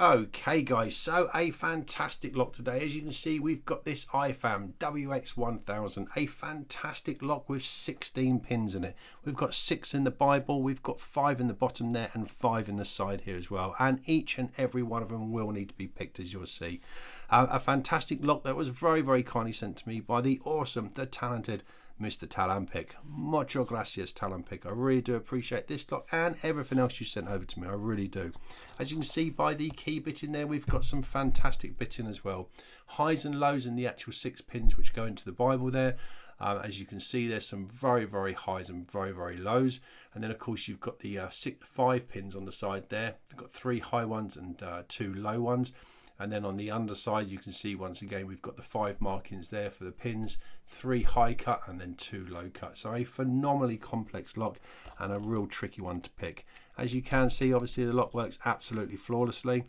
Okay guys, so a fantastic lock today. As you can see, we've got this IFAM WX1000, a fantastic lock with 16 pins in it. We've got 6 in the Bible, we've got 5 in the bottom there and 5 in the side here as well, and each and every one of them will need to be picked, as you'll see. A fantastic lock that was very kindly sent to me by the awesome, the talented Mr. Talampic. Mucho gracias, Talampic. I really do appreciate this lock and everything else you sent over to me. I really do. As you can see by the key bit in there, we've got some fantastic bit in as well. Highs and lows in the actual 6 pins which go into the Bible there. As you can see, there's some very highs and very lows. And then, of course, you've got the 5 pins on the side there. You've got 3 high ones and 2 low ones. And then on the underside, you can see once again, we've got the 5 markings there for the pins, 3 high cut and then 2 low cut. So a phenomenally complex lock and a real tricky one to pick. As you can see, obviously the lock works absolutely flawlessly.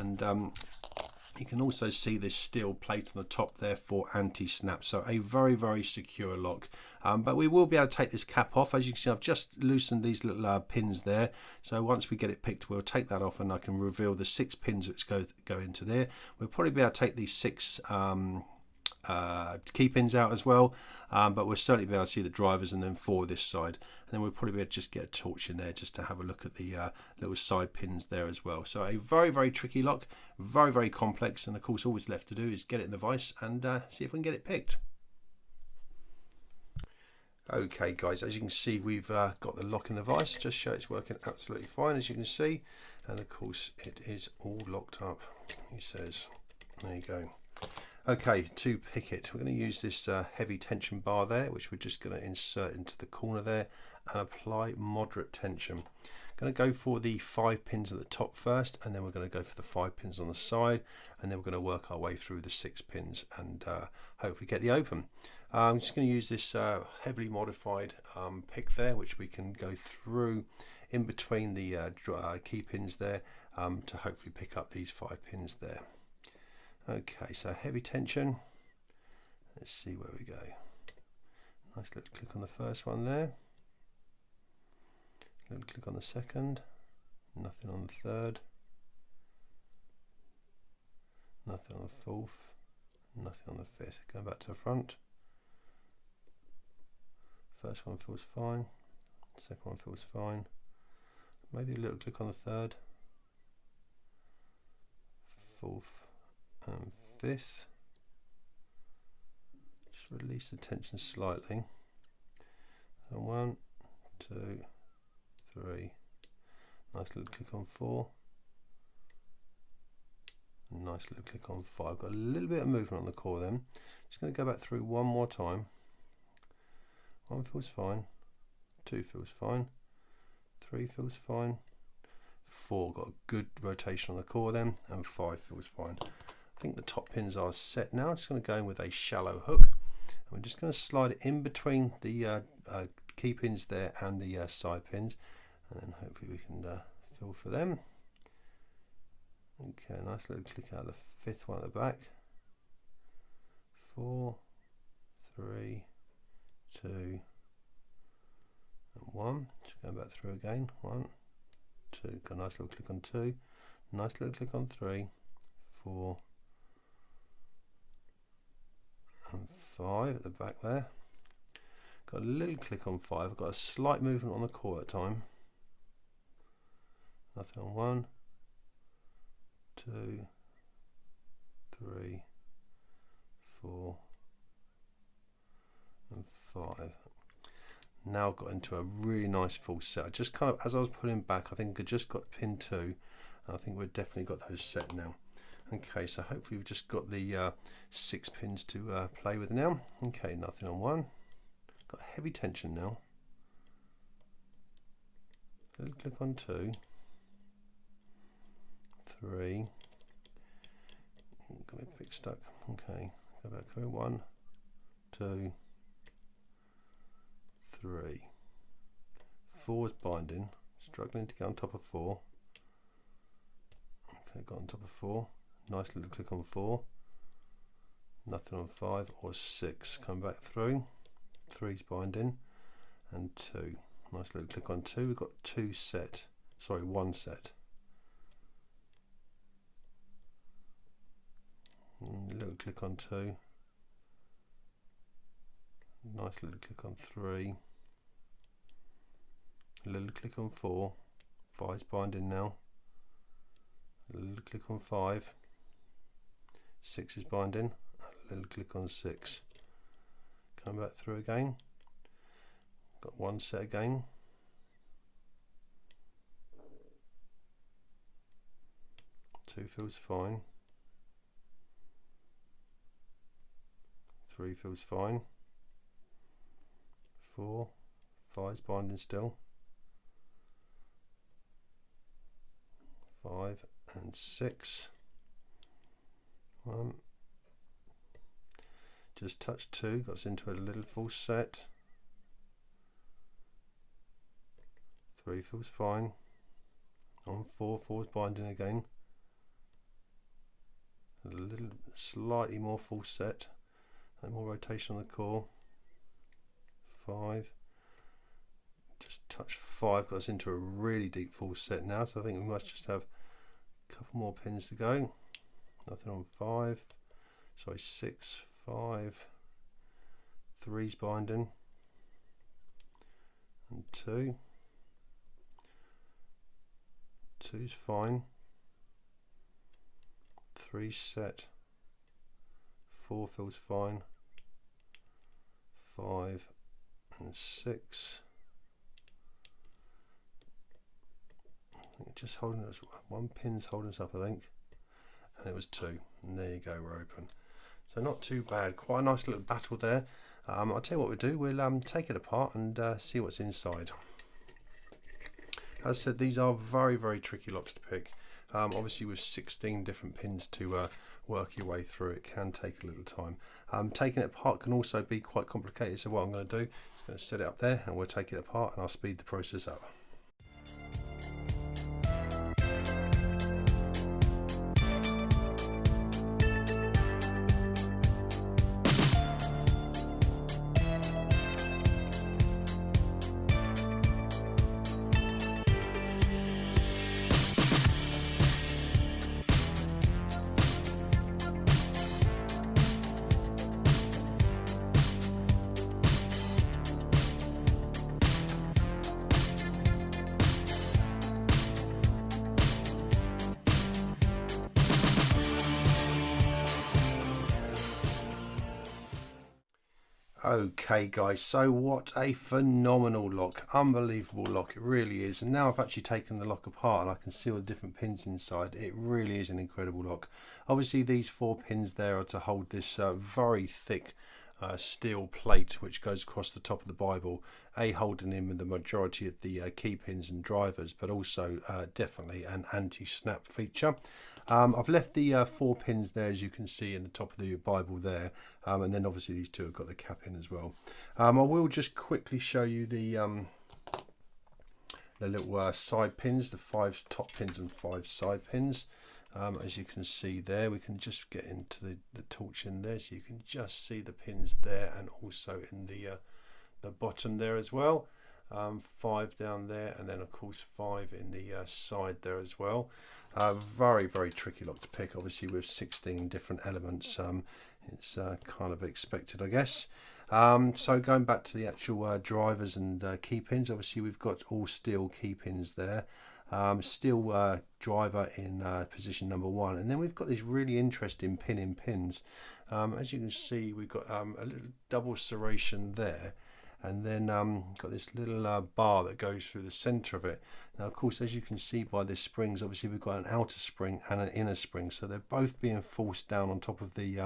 And you can also see this steel plate on the top there for anti-snap. So a very secure lock. But we will be able to take this cap off. As you can see, I've just loosened these little pins there. So once we get it picked, we'll take that off and I can reveal the 6 pins which go into there. We'll probably be able to take these 6 key pins out as well, but we'll certainly be able to see the drivers and then 4 this side, and then we'll probably be able to just get a torch in there just to have a look at the little side pins there as well. So a very tricky lock, very complex, and of course all that's left to do is get it in the vise and see if we can get it picked. Okay guys, as you can see, we've got the lock in the vise. Just show it's working absolutely fine, as you can see, and of course it is all locked up, he says. There you go. Okay, to pick it, we're going to use this heavy tension bar there, which we're just going to insert into the corner there and apply moderate tension. Going to go for the 5 pins at the top first, and then we're going to go for the 5 pins on the side, and then we're going to work our way through the 6 pins and hopefully get the open. I'm just going to use this heavily modified pick there, which we can go through in between the key pins there to hopefully pick up these 5 pins there. Okay, so heavy tension. Let's see where we go. Nice little click on the first one there. Little click on the second. Nothing on the third. Nothing on the fourth. Nothing on the fifth. Going back to the front. First one feels fine. Second one feels fine. Maybe a little click on the third. Fourth. And fifth, just release the tension slightly. So 1, 2, 3, nice little click on 4, nice little click on 5. Got a little bit of movement on the core then. Just going to go back through one more time. 1 feels fine, 2 feels fine, 3 feels fine, 4 got a good rotation on the core then, and 5 feels fine. I think the top pins are set now. I'm just going to go in with a shallow hook. And we're just going to slide it in between the key pins there and the side pins. And then hopefully we can feel for them. Okay, nice little click out of the 5th one at the back. 4, 3, 2, and 1. Just going back through again. 1, 2. Got a nice little click on 2. Nice little click on 3, 4, and 5 at the back there. Got a little click on 5. I've got a slight movement on the core at time. Nothing on 1, 2, 3, 4, and 5. Now I've got into a really nice full set. I just kind of, as I was pulling back, I think I just got pin 2, and I think we've definitely got those set now. Okay, so hopefully we've just got the 6 pins to play with now. Okay, nothing on 1. Got heavy tension now. Little click on 2. 3. Got my pick stuck. Okay, go back through 1, 2, 3. 4 is binding. Struggling to get on top of 4. Okay, got on top of 4. Nice little click on 4, nothing on 5 or 6. Come back through, 3's binding, and 2. Nice little click on 2. We've got 2 set, sorry, 1 set. click on 2, nice little click on 3, a little click on 4, 5's binding now, a little click on 5, 6 is binding, a little click on 6, come back through again, got one set again, two feels fine, 3 feels fine, 4, 5's binding still, 5 and 6, 1, just touch 2, got us into a little full set, 3 feels fine, on 4, 4's binding again, a little slightly more full set, and more rotation on the core, 5, just touch 5, got us into a really deep full set now, so I think we must just have a couple more pins to go, nothing on 5, sorry 6, 5, 3's binding, and 2, 2's fine, 3's set, 4 feels fine, 5 and 6, I think just holding us, one pin's holding us up I think, and it was 2, and there you go, we're open. So not too bad, quite a nice little battle there. I'll tell you what we'll do, we'll take it apart and see what's inside. As I said, these are very tricky locks to pick. Obviously with 16 different pins to work your way through, it can take a little time. Taking it apart can also be quite complicated, so what I'm going to do is going to set it up there and we'll take it apart and I'll speed the process up. Okay guys, so what a phenomenal lock, unbelievable lock, it really is. And now I've actually taken the lock apart and I can see all the different pins inside. It really is an incredible lock. Obviously these 4 pins there are to hold this very thick steel plate which goes across the top of the Bible, holding in with the majority of the key pins and drivers, but also definitely an anti-snap feature. I've left the 4 pins there, as you can see in the top of the Bible there, and then obviously these 2 have got the cap in as well. I will just quickly show you the little side pins, the 5 top pins and 5 side pins. As you can see there, we can just get into the torch in there, so you can just see the pins there and also in the bottom there as well. 5 down there, and then of course 5 in the side there as well. Very tricky lock to pick, obviously with 16 different elements. It's kind of expected, I guess. So going back to the actual drivers and key pins, obviously we've got all steel key pins there. Steel driver in position number 1, and then we've got this really interesting pin in pins. As you can see, we've got a little double serration there, and then got this little bar that goes through the center of it. Now of course, as you can see by the springs, obviously we've got an outer spring and an inner spring, so they're both being forced down on top of the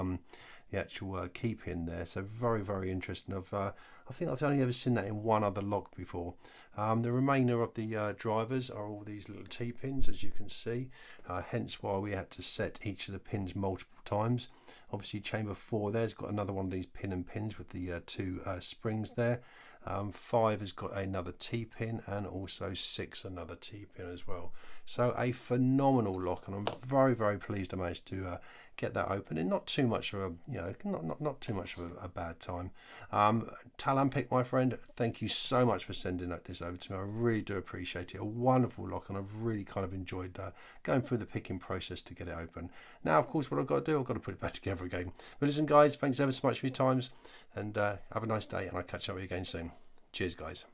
actual key pin there. So very interesting. I think I've only ever seen that in one other lock before. The remainder of the drivers are all these little T-pins, as you can see, hence why we had to set each of the pins multiple times. Obviously chamber 4 there's got another one of these pin and pins with the 2 springs there. 5 has got another T-pin, and also 6 another T-pin as well. So a phenomenal lock, and I'm very, very pleased I managed to get that open in not too much of a, you know, not too much of a bad time. Talampic, my friend, thank you so much for sending this over to me. I really do appreciate it. A wonderful lock, and I've really kind of enjoyed going through the picking process to get it open. Now, of course, what I've got to do, I've got to put it back together again. But listen, guys, thanks ever so much for your times, and have a nice day, and I'll catch up with you again soon. Cheers, guys.